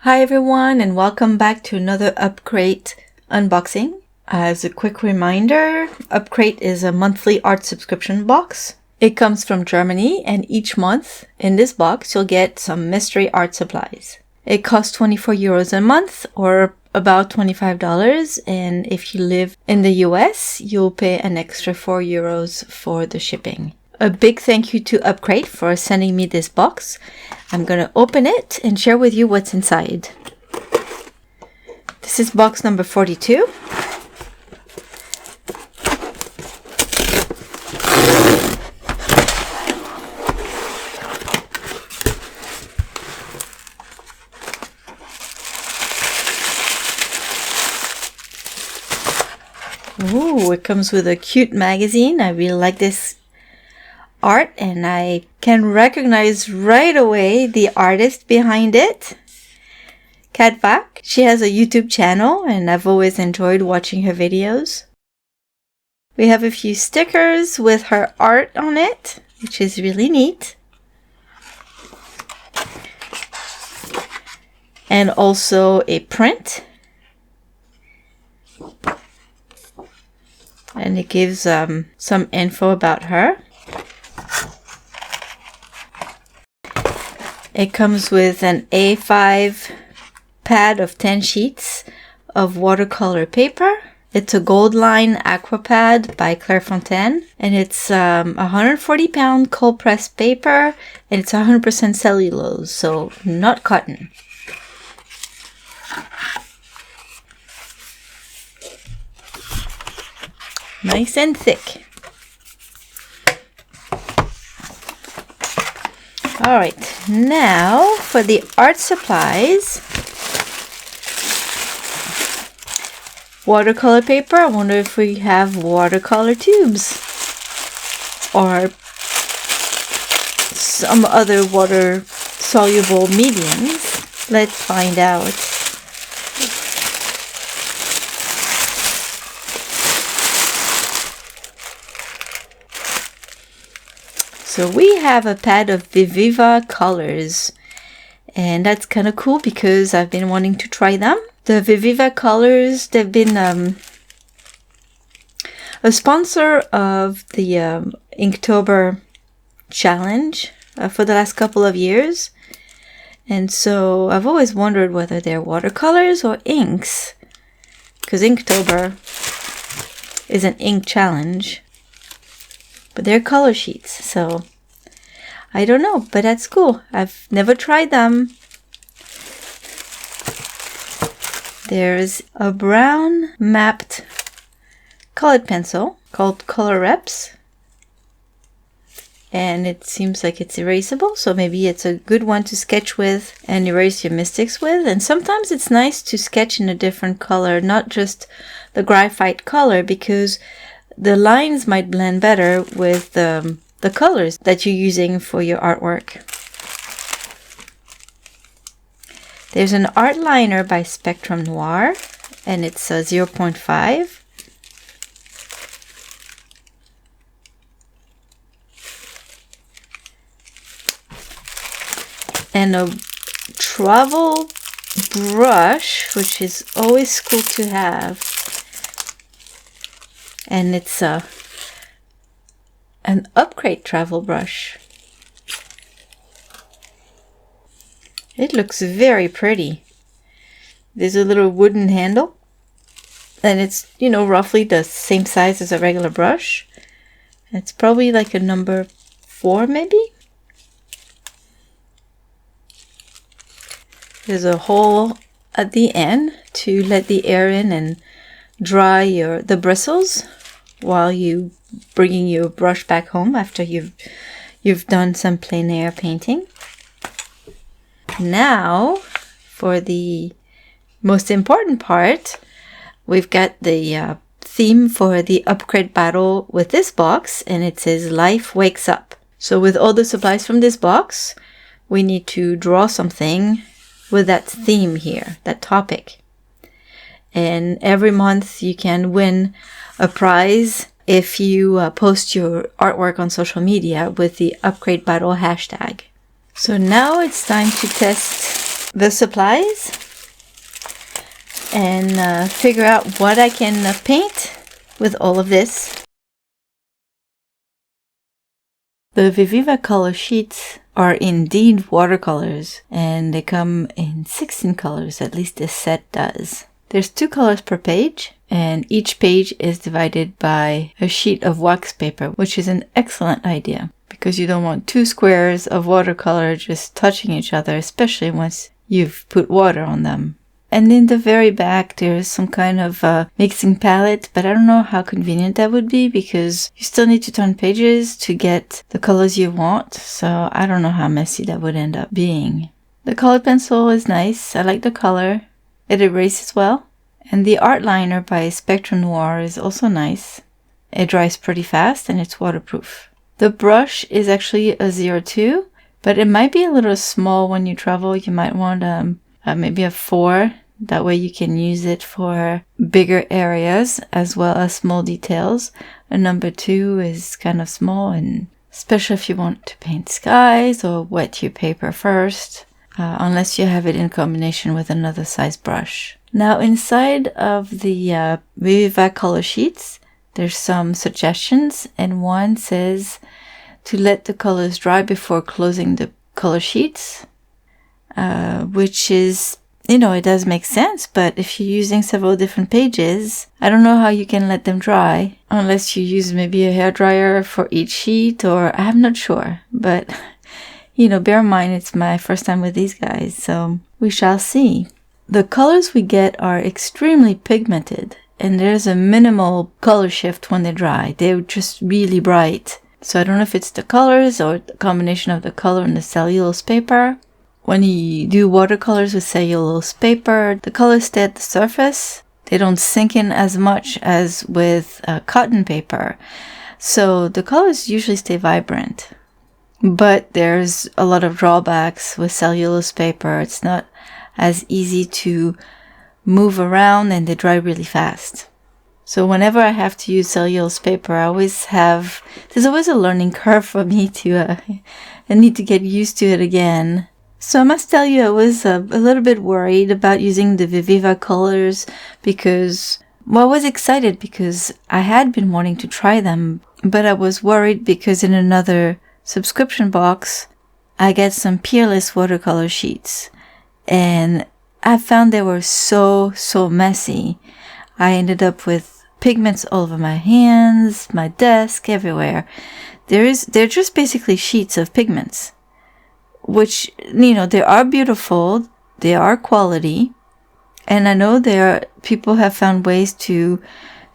Hi everyone, and welcome back to another Upcrate unboxing. As a quick reminder, Upcrate is a monthly art subscription box. It comes from Germany, and each month in this box you'll get some mystery art supplies. It costs 24 euros a month, or about $25, and if you live in the US, you'll pay an extra 4 euros for the shipping. A big thank you to Upcrate for sending me this box. I'm gonna open it and share with you what's inside. This is box number 42. Ooh, it comes with a cute magazine. I really like this art, and I can recognize right away the artist behind it, Kat Vac. She has a YouTube channel, and I've always enjoyed watching her videos. We have a few stickers with her art on it, which is really neat. And also a print. And it gives some info about her. It comes with an A5 pad of 10 sheets of watercolor paper. It's a Goldline Aquapad by Clairefontaine, and it's 140-pound cold pressed paper, and it's 100% cellulose, so not cotton. Nice and thick. Alright, now for the art supplies. Watercolor paper. I wonder if we have watercolor tubes or some other water soluble mediums. Let's find out. So we have a pad of Viviva colors, and that's kind of cool because I've been wanting to try them. The Viviva colors, they've been a sponsor of the Inktober challenge for the last couple of years. And so I've always wondered whether they're watercolors or inks, because Inktober is an ink challenge. But they're color sheets, so I don't know, but that's cool. I've never tried them. There's a brown mapped colored pencil called Color Reps, and it seems like it's erasable, so maybe it's a good one to sketch with and erase your mistakes with. And sometimes it's nice to sketch in a different color, not just the graphite color, because the lines might blend better with the colors that you're using for your artwork. There's an art liner by Spectrum Noir, and it's a 0.5. And a travel brush, which is always cool to have. And it's an Upcrate travel brush. It looks very pretty. There's a little wooden handle, and it's, you know, roughly the same size as a regular brush. It's probably like a number 4 maybe. There's a hole at the end to let the air in and dry the bristles while you bringing your brush back home after you've done some plein air painting. Now for the most important part, we've got the theme for the Upcrate battle with this box, and it says Life Wakes Up. So with all the supplies from this box, we need to draw something with that theme here, that topic. And every month you can win a prize if you post your artwork on social media with the Upcrate Battle hashtag. So now it's time to test the supplies. and figure out what I can paint with all of this. The Viviva color sheets are indeed watercolors, and they come in 16 colors, at least this set does. There's 2 colors per page, and each page is divided by a sheet of wax paper, which is an excellent idea because you don't want 2 squares of watercolor just touching each other, especially once you've put water on them. And in the very back, there's some kind of mixing palette, but I don't know how convenient that would be because you still need to turn pages to get the colors you want. So I don't know how messy that would end up being. The colored pencil is nice. I like the color. It erases well. And the art liner by Spectrum Noir is also nice. It dries pretty fast and it's waterproof. The brush is actually a 02, but it might be a little small when you travel. You might want maybe a 4. That way you can use it for bigger areas as well as small details. A number 2 is kind of small, and especially if you want to paint skies or wet your paper first, unless you have it in combination with another size brush. Now inside of the Viviva color sheets, there's some suggestions, and one says to let the colors dry before closing the color sheets. Which is, it does make sense, but if you're using several different pages, I don't know how you can let them dry unless you use maybe a hairdryer for each sheet, or I'm not sure. But, bear in mind it's my first time with these guys, so we shall see. The colors we get are extremely pigmented, and there's a minimal color shift when they dry. They're just really bright. So I don't know if it's the colors or the combination of the color and the cellulose paper. When you do watercolors with cellulose paper, the colors stay at the surface. They don't sink in as much as with cotton paper. So the colors usually stay vibrant. But there's a lot of drawbacks with cellulose paper. It's not as easy to move around, and they dry really fast. So whenever I have to use cellulose paper, there's always a learning curve for me I need to get used to it again. So I must tell you, I was a little bit worried about using the Viviva colors because, I was excited because I had been wanting to try them, but I was worried because in another subscription box, I get some Peerless watercolor sheets, and I found they were so messy. I ended up with pigments all over my hands, my desk, everywhere. They're just basically sheets of pigments. Which, they are beautiful, they are quality, and I know people have found ways to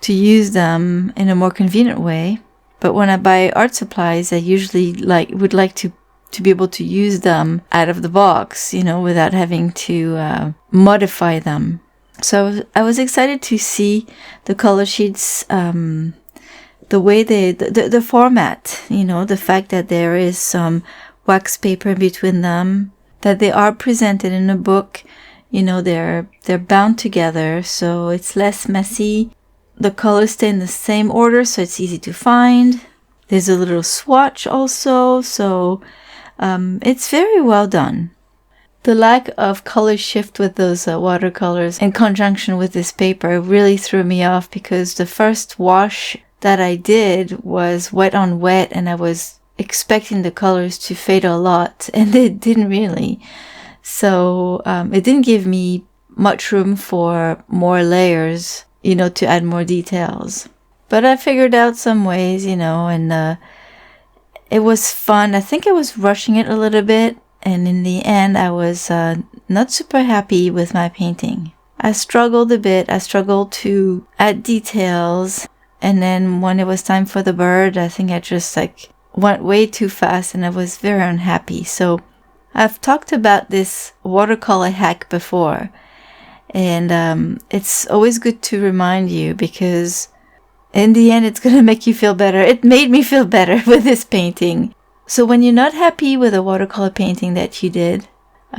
use them in a more convenient way. But when I buy art supplies, I usually would like to be able to use them out of the box, without having to modify them. So I was excited to see the color sheets, the way the format, the fact that there is some wax paper between them, that they are presented in a book. They're bound together, so it's less messy. The colors stay in the same order, so it's easy to find. There's a little swatch also, so it's very well done. The lack of color shift with those watercolors in conjunction with this paper really threw me off, because the first wash that I did was wet on wet, and I was expecting the colors to fade a lot, and they didn't really. So it didn't give me much room for more layers, to add more details. But I figured out some ways, and it was fun. I think I was rushing it a little bit, and in the end I was not super happy with my painting. I struggled a bit. I struggled to add details, and then when it was time for the bird, I think I just went way too fast, and I was very unhappy. So I've talked about this watercolor hack before, and it's always good to remind you, because in the end it's going to make you feel better. It made me feel better with this painting. So when you're not happy with a watercolor painting that you did,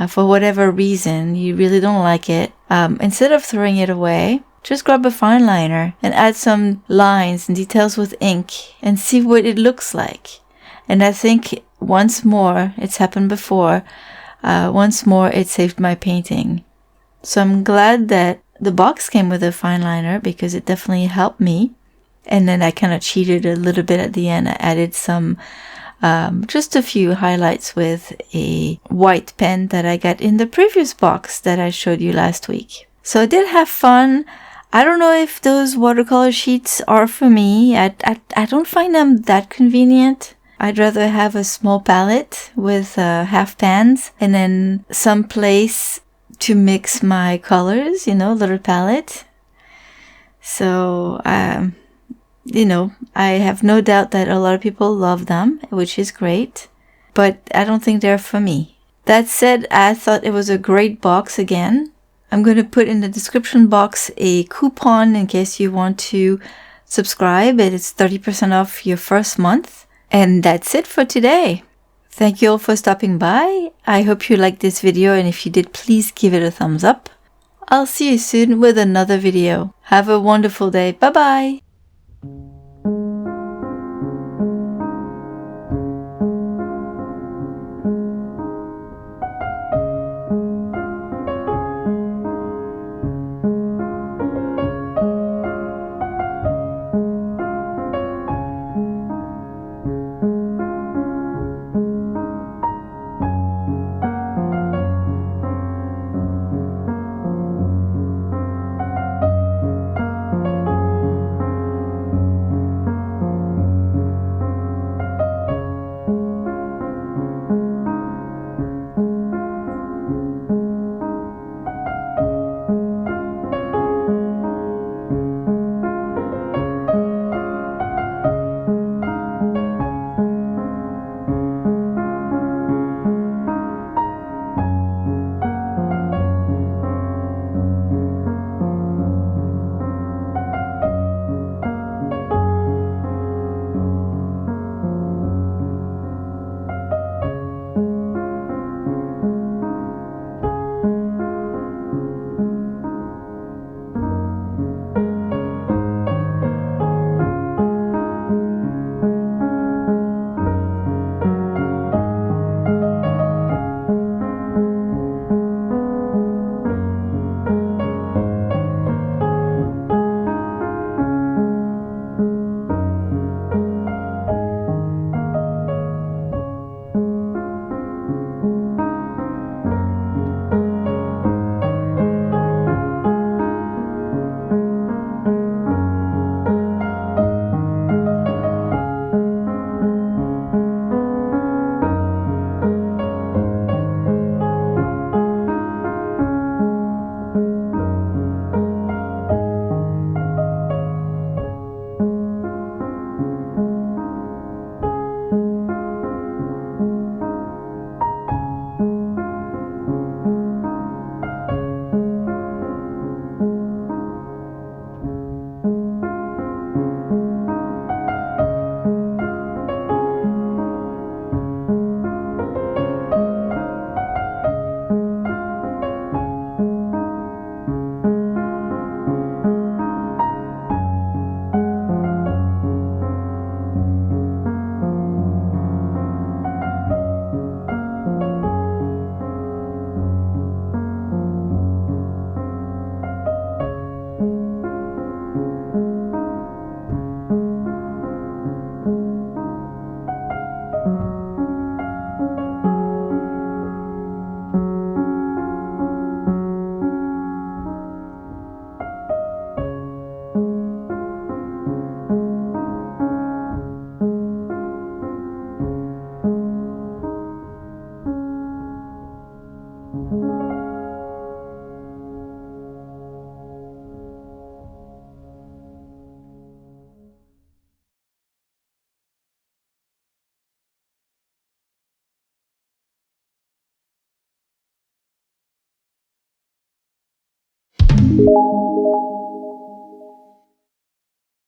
for whatever reason, you really don't like it, instead of throwing it away, just grab a fine liner and add some lines and details with ink and see what it looks like. And I think once more, it's happened before, once more it saved my painting. So I'm glad that the box came with a fine liner because it definitely helped me. And then I kind of cheated a little bit at the end. I added some, just a few highlights with a white pen that I got in the previous box that I showed you last week. So I did have fun. I don't know if those watercolor sheets are for me. I don't find them that convenient. I'd rather have a small palette with half pans and then some place to mix my colors, little palette. So, I have no doubt that a lot of people love them, which is great, but I don't think they're for me. That said, I thought it was a great box again. I'm going to put in the description box a coupon in case you want to subscribe. It is 30% off your first month. And that's it for today. Thank you all for stopping by. I hope you liked this video, and if you did, please give it a thumbs up. I'll see you soon with another video. Have a wonderful day. Bye-bye.